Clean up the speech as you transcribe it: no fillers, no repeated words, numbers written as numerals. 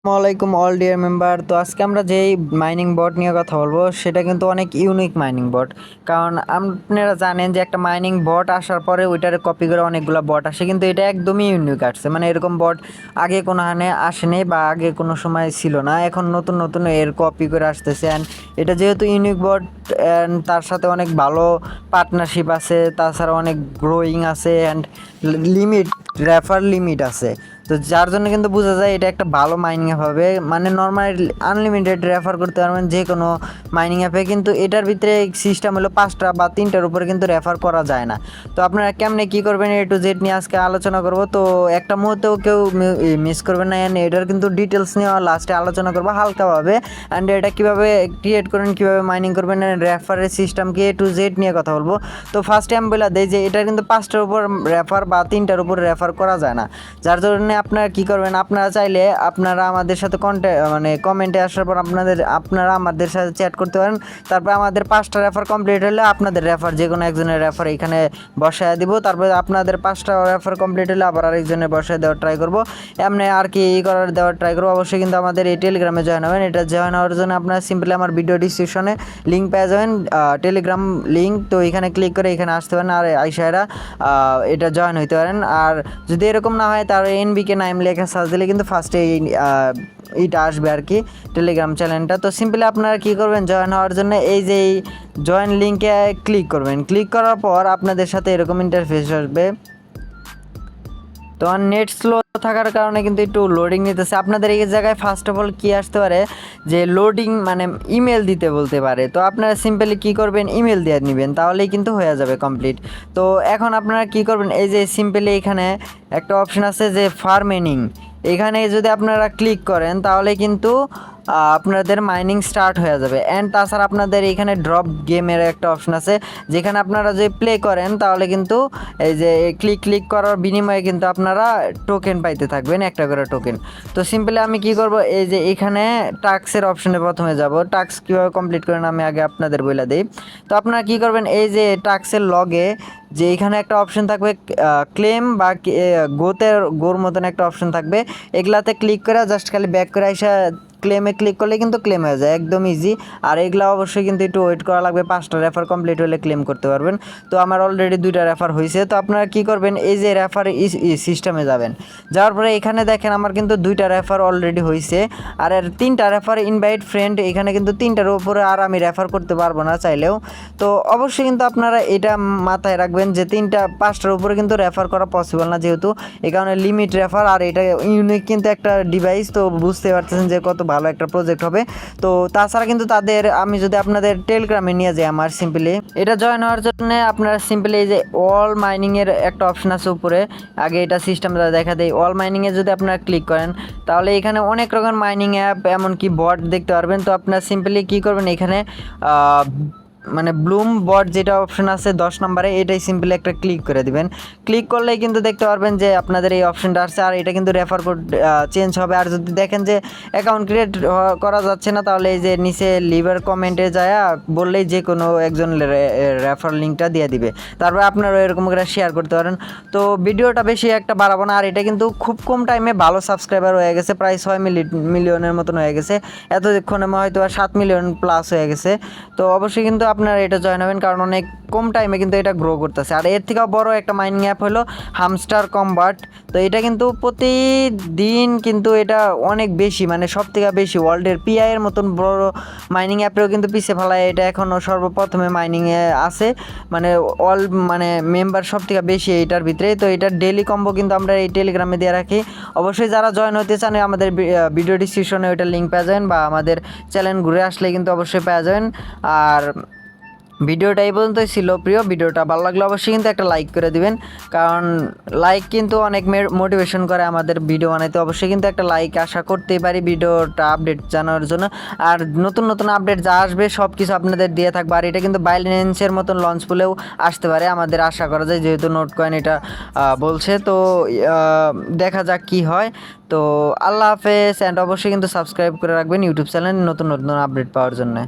আসসালামাইকুম all deer member. তো আজকে আমরা যেই মাইনিং বট নিয়ে কথা বলবো সেটা কিন্তু অনেক ইউনিক মাইনিং বট। কারণ আপনারা জানেন যে একটা মাইনিং বট আসার পরে ওইটার কপি করে অনেকগুলো বট আসে, কিন্তু এটা একদমই ইউনিক আসছে। মানে এরকম বট আগে কোনো হানে আসেনি বা আগে কোনো সময় ছিল না, এখন নতুন নতুন এর কপি করে আসতেছে। অ্যান্ড এটা যেহেতু ইউনিক বট অ্যান্ড তার সাথে অনেক ভালো পার্টনারশিপ আছে, তাছাড়া অনেক গ্রোয়িং আছে অ্যান্ড লিমিট রেফার লিমিট আছে। তো যার জন্য কিন্তু বোঝা যায় এটা একটা ভালো মাইনিং অ্যাপ হবে। মানে নর্মাল আনলিমিটেড রেফার করতে পারবেন যে কোনো মাইনিং অ্যাপে, কিন্তু এটার ভিতরে সিস্টেম হলো 5টা বা 3টার উপরে কিন্তু রেফার করা যায় না। তো আপনারা কেমনে কী করবেন এ টু জেড নিয়ে আজকে আলোচনা করব। তো একটা মুহূর্তেও কেউ মিস করবেন না। অ্যান্ড এটার কিন্তু ডিটেলস নিয়ে লাস্টে আলোচনা করবো হালকাভাবে। অ্যান্ড এটা কীভাবে ক্রিয়েট করবেন, কীভাবে মাইনিং করবেন, রেফারের সিস্টেম কি এ টু জেড নিয়ে কথা বলবো। তো ফার্স্টে আমি বলে দেই যে এটা কিন্তু 5টার উপর রেফার বা 3টার উপর রেফার করা যায় না। যার জন্য আপনারা কী করবেন, আপনারা চাইলে আপনারা আমাদের সাথে কমেন্টে আসার পর আপনারা আমাদের সাথে চ্যাট করতে পারেন। তারপর আমাদের 5টা রেফার কমপ্লিট হলে আপনাদের রেফার যে কোনো একজনের রেফার এখানে বসায় দিব। তারপরে আপনাদের 5টা রেফার কমপ্লিট হলে আবার আরেকজনের বসায় দেওয়ার ট্রাই করবো। এমনি আর কি দেওয়ার ট্রাই করবো। অবশ্যই কিন্তু আমাদের এই টেলিগ্রামে জয়েন হবেন। এটা জয়েন হওয়ার জন্য আপনারা সিম্পলি আমার ভিডিও ডিসক্রিপশনে লিঙ্ক পেয়ে যাবেন, টেলিগ্রাম লিঙ্ক। তো এখানে ক্লিক করে এখানে আসতে পারেন আর আইসায়রা এটা জয়েন হইতে পারেন। আর যদি এরকম না হয় তাহলে এনবিকে নাইম লেখা সার্চ দিলে কিন্তু ফার্স্টে এইটা আসবে আর কি, টেলিগ্রাম চ্যানেলটা। তো সিম্পলি আপনারা কী করবেন, জয়েন হওয়ার জন্য এই যে এই জয়েন লিঙ্কে ক্লিক করবেন। ক্লিক করার পর আপনাদের সাথে এরকম ইন্টারফেস আসবে। তো নেট স্লো থাকার কারণে কিন্তু একটু লোডিং নিতেছে আপনাদের এই জায়গায়। ফার্স্ট অফ অল কী আসতে পারে যে লোডিং, মানে ইমেল দিতে বলতে পারে। তো আপনারা সিম্পলি কী করবেন, ইমেল দিয়ে নেবেন, তাহলেই কিন্তু হয়ে যাবে কমপ্লিট। তো এখন আপনারা কী করবেন, এই যে সিম্পলি এখানে একটা অপশন আছে যে ফার্মিং, এখানে যদি আপনারা ক্লিক করেন তাহলে কিন্তু আপনাদের মাইনিং স্টার্ট হয়ে যাবে। অ্যান্ড তাছাড়া আপনাদের এখানে ড্রপ গেমের একটা অপশন আছে, যেখানে আপনারা যদি প্লে করেন তাহলে কিন্তু এই যে ক্লিক করার বিনিময়ে কিন্তু আপনারা টোকেন পাইতে থাকবেন, একটা করে টোকেন। তো সিম্পলি আমি কি করব, এই যে এখানে টাস্কের অপশনে প্রথমে যাব। টাস্ক কীভাবে কমপ্লিট করেন আমি আগে আপনাদের বলে দিই। তো আপনারা কি করবেন, এই যে টাস্কের লগে যে এখানে একটা অপশন থাকবে ক্লেম বা গোর মতন একটা অপশন থাকবে, এগুলাতে ক্লিক করে জাস্ট খালি ব্যাক করে এসে ক্লেমে ক্লিক করলে কিন্তু ক্লেম হয়ে যায়, একদম ইজি। আর এগুলো অবশ্যই কিন্তু একটু ওয়েট করা লাগবে, 5টা রেফার কমপ্লিট হলে ক্লেম করতে পারবেন। তো আমার অলরেডি 2টা রেফার হয়েছে। তো আপনারা কী করবেন, এই যে রেফার সিস্টেমে যাবেন, যাওয়ার পরে এখানে দেখেন আমার কিন্তু 2টা রেফার অলরেডি হয়েছে। আর 3টা রেফার ইনভাইট ফ্রেন্ড, এখানে কিন্তু 3টার উপরে আর আমি রেফার করতে পারবো না চাইলেও। তো অবশ্যই কিন্তু আপনারা এটা মাথায় রাখবেন যে 5টার উপরে কিন্তু রেফার করা পসিবল না, যেহেতু এই কারণে লিমিট রেফার। আর এটা ইউনিক কিন্তু একটা ডিভাইস, তো বুঝতে পারতেছেন যে কত ভালো একটা প্রজেক্ট হবে। তো তাছাড়া কিন্তু আমি যদি আপনাদের টেলিগ্রামে নিয়ে যাই, আমার সিম্পলি এটা জয়েন হওয়ার জন্য আপনারা সিম্পলি এই যে অল মাইনিংয়ের একটা অপশন আছে উপরে, আগে এটা সিস্টেম দেখা দেয়। অল মাইনিংয়ে যদি আপনারা ক্লিক করেন তাহলে এখানে অনেক রকম মাইনিং অ্যাপ এমনকি বট দেখতে পারবেন। তো আপনারা সিম্পলি কী করবেন, এখানে মানে ব্লুম বট যেটা অপশন আছে 10 নম্বরে, এটাই সিম্পলি একটা ক্লিক করে দিবেন। ক্লিক করলেই কিন্তু দেখতে পারবেন যে আপনাদের এই অপশনটা আসছে। আর এটা কিন্তু রেফার কোড চেঞ্জ হবে। আর যদি দেখেন যে অ্যাকাউন্ট ক্রিয়েট করা যাচ্ছে না, তাহলে এই যে নিচে লিভার কমেন্টে যায় বললেই যে কোনো একজন রেফার লিঙ্কটা দিয়ে দিবে, তারপরে আপনারা এরকম করে শেয়ার করতে পারেন। তো ভিডিওটা বেশি একটা বাড়াবো না। আর এটা কিন্তু খুব কম টাইমে ভালো সাবস্ক্রাইবার হয়ে গেছে, প্রায় 6 মিলিয়নের মতন হয়ে গেছে। এতক্ষণে হয়তো 7 মিলিয়ন প্লাস হয়ে গেছে। তো অবশ্যই কিন্তু আপনারা এটা জয়েন হবেন, কারণ অনেক কম টাইমে কিন্তু এটা গ্রো করতেছে। আর এর থেকেও বড় একটা মাইনিং অ্যাপ হলো হামস্টার কম্বাট। তো এটা কিন্তু প্রতিদিন কিন্তু এটা অনেক বেশি, মানে সব থেকে বেশি ওয়ার্ল্ডের পিআইয়ের মতন বড় মাইনিং অ্যাপেও কিন্তু পিছিয়ে ফেলায়। এটা এখনও সর্বপ্রথমে মাইনিংয়ে আছে, মানে মেম্বার সব থেকে বেশি এইটার ভিতরে। তো এটার ডেলি কম্বো কিন্তু আমরা এই টেলিগ্রামে দিয়ে রাখি। অবশ্যই যারা জয়েন হতে চান আমাদের ভিডিও ডিসক্রিপশনে ওইটা লিঙ্ক পেয়ে যাবেন, বা আমাদের চ্যানেল ঘুরে আসলে কিন্তু অবশ্যই পেয়ে যাবেন। আর ভিডিওটা এই পর্যন্তই ছিল। প্রিয় ভিডিওটা ভালো লাগলে অবশ্যই কিন্তু একটা লাইক করে দিবেন, কারণ লাইক কিন্তু অনেক মোটিভেশন করে আমাদের ভিডিও বানাইতে। অবশ্যই কিন্তু একটা লাইক আশা করতেই পারি ভিডিওটা আপডেট জানার জন্য। আর নতুন নতুন আপডেট যা আসবে সব কিছু আপনাদের দিয়ে থাকবে। আর এটা কিন্তু বাইন্যান্সের মতন লঞ্চ পুলেও আসতে পারে, আমাদের আশা করা যায়, যেহেতু নোট কয়েন এটা বলছে। তো দেখা যাক কি হয়। তো আল্লাহ হাফেজ। অ্যান্ড অবশ্যই কিন্তু সাবস্ক্রাইব করে রাখবেন ইউটিউব চ্যানেল নতুন নতুন আপডেট পাওয়ার জন্য।